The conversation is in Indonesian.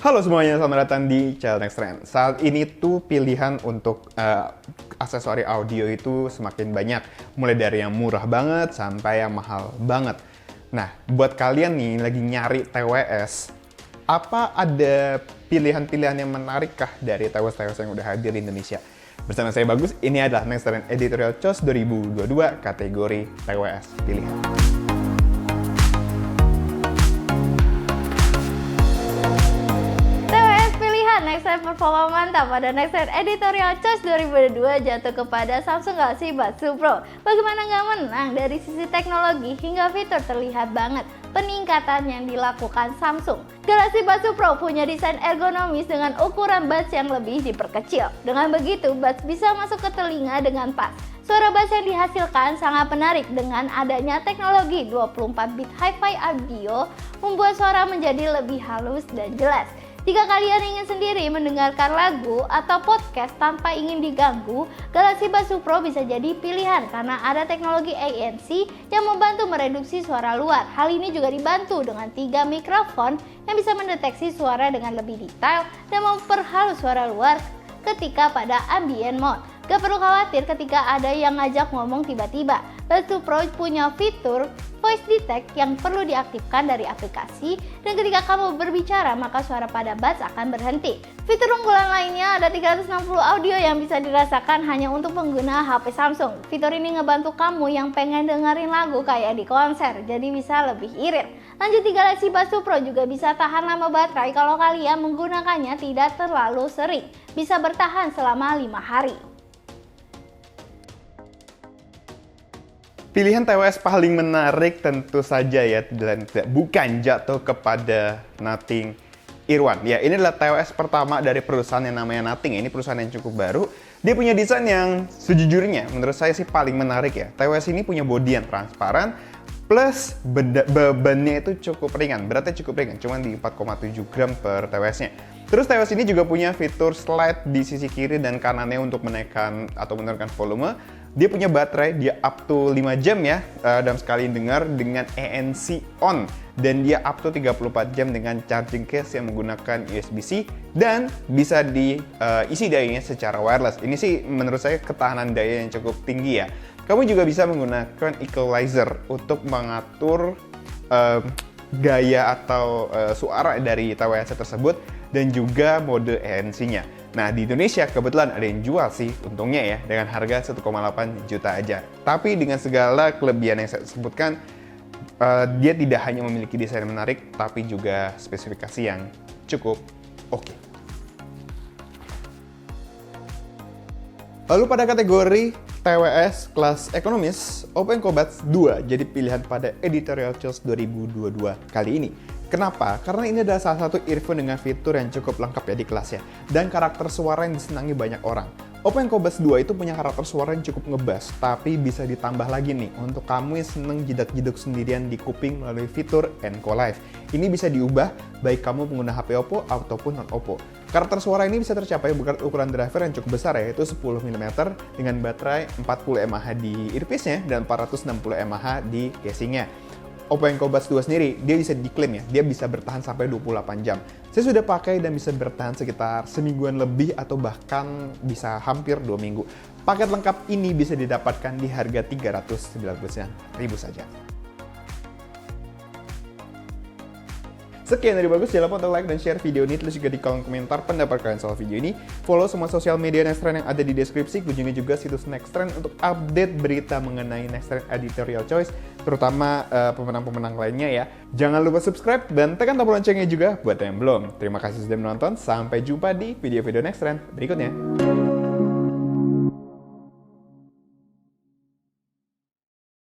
Halo semuanya, selamat datang di channel Next Trend. Saat ini tuh pilihan untuk aksesori audio itu semakin banyak. Mulai dari yang murah banget sampai yang mahal banget. Nah, buat kalian nih lagi nyari TWS, apa ada pilihan-pilihan yang menarik kah dari TWS-TWS yang udah hadir di Indonesia? Bersama saya Bagus, ini adalah Next Trend Editorial Choice 2022 kategori TWS pilihan. Next Trend performa mantap pada Next Trend Editorial Choice 2022 jatuh kepada Samsung Galaxy Buds 2 Pro. Bagaimana nggak menang? Dari sisi teknologi hingga fitur terlihat banget peningkatan yang dilakukan Samsung. Galaxy Buds 2 Pro punya desain ergonomis dengan ukuran buds yang lebih diperkecil. Dengan begitu, buds bisa masuk ke telinga dengan pas. Suara bass yang dihasilkan sangat menarik dengan adanya teknologi 24 bit hi-fi audio membuat suara menjadi lebih halus dan jelas. Jika kalian ingin sendiri mendengarkan lagu atau podcast tanpa ingin diganggu, Galaxy Buds 2 Pro bisa jadi pilihan karena ada teknologi ANC yang membantu mereduksi suara luar. Hal ini juga dibantu dengan 3 mikrofon yang bisa mendeteksi suara dengan lebih detail dan memperhalus suara luar ketika pada ambient mode. Gak perlu khawatir ketika ada yang ngajak ngomong tiba-tiba. Buds 2 Pro punya fitur voice detect yang perlu diaktifkan dari aplikasi, dan ketika kamu berbicara maka suara pada buds akan berhenti. Fitur unggulan lainnya ada 360 audio yang bisa dirasakan hanya untuk pengguna HP Samsung. Fitur ini ngebantu kamu yang pengen dengerin lagu kayak di konser, jadi bisa lebih irit. Lanjut, di Galaxy Buds 2 Pro juga bisa tahan lama baterai kalau kalian menggunakannya tidak terlalu sering. Bisa bertahan selama 5 hari. Pilihan TWS paling menarik tentu saja ya, dan bukan jatuh kepada Nothing Ear One. Ya, ini adalah TWS pertama dari perusahaan yang namanya Nothing. Ini perusahaan yang cukup baru. Dia punya desain yang sejujurnya menurut saya sih paling menarik ya. TWS ini punya bodi yang transparan, plus bebannya itu cukup ringan, beratnya cukup ringan, cuma di 4,7 gram per TWS-nya. Terus TWS ini juga punya fitur slide di sisi kiri dan kanannya untuk menaikkan atau menurunkan volume. Dia punya baterai, dia up to 5 jam ya dalam sekali dengar dengan ANC on. Dan dia up to 34 jam dengan charging case yang menggunakan USB-C dan bisa diisi dayanya secara wireless. Ini sih menurut saya ketahanan daya yang cukup tinggi ya. Kamu juga bisa menggunakan equalizer untuk mengatur gaya atau suara dari TWS tersebut dan juga mode ANC-nya. Nah, di Indonesia kebetulan ada yang jual sih, untungnya ya, dengan harga 1,8 juta aja. Tapi dengan segala kelebihan yang saya sebutkan, dia tidak hanya memiliki desain menarik, tapi juga spesifikasi yang cukup oke. Lalu pada kategori TWS kelas ekonomis, Oppo Enco Buds 2 jadi pilihan pada Editorial Choice 2022 kali ini. Kenapa? Karena ini adalah salah satu earphone dengan fitur yang cukup lengkap ya di kelasnya, dan karakter suara yang disenangi banyak orang. Oppo Enco Buds 2 itu punya karakter suara yang cukup ngebass, tapi bisa ditambah lagi nih untuk kamu yang seneng jidak-jiduk sendirian di kuping melalui fitur Enco Live. Ini bisa diubah baik kamu pengguna HP Oppo ataupun non-Oppo. Karakter suara ini bisa tercapai berkat ukuran driver yang cukup besar yaitu 10 mm dengan baterai 40 mAh di earpiece-nya dan 460 mAh di casing-nya. Oppo Enco Buds 2 sendiri, dia bisa diklaim ya, dia bisa bertahan sampai 28 jam. Saya sudah pakai dan bisa bertahan sekitar semingguan lebih atau bahkan bisa hampir 2 minggu. Paket lengkap ini bisa didapatkan di harga Rp399.000 saja. Sekian dari Bagus, jangan lupa untuk like dan share video ini, terus juga di kolom komentar pendapat kalian soal video ini. Follow semua sosial media Next Trend yang ada di deskripsi, kunjungi juga situs Next Trend untuk update berita mengenai Next Trend Editorial Choice, terutama pemenang-pemenang lainnya ya. Jangan lupa subscribe dan tekan tombol loncengnya juga buat yang belum. Terima kasih sudah menonton, sampai jumpa di video-video Next Trend berikutnya.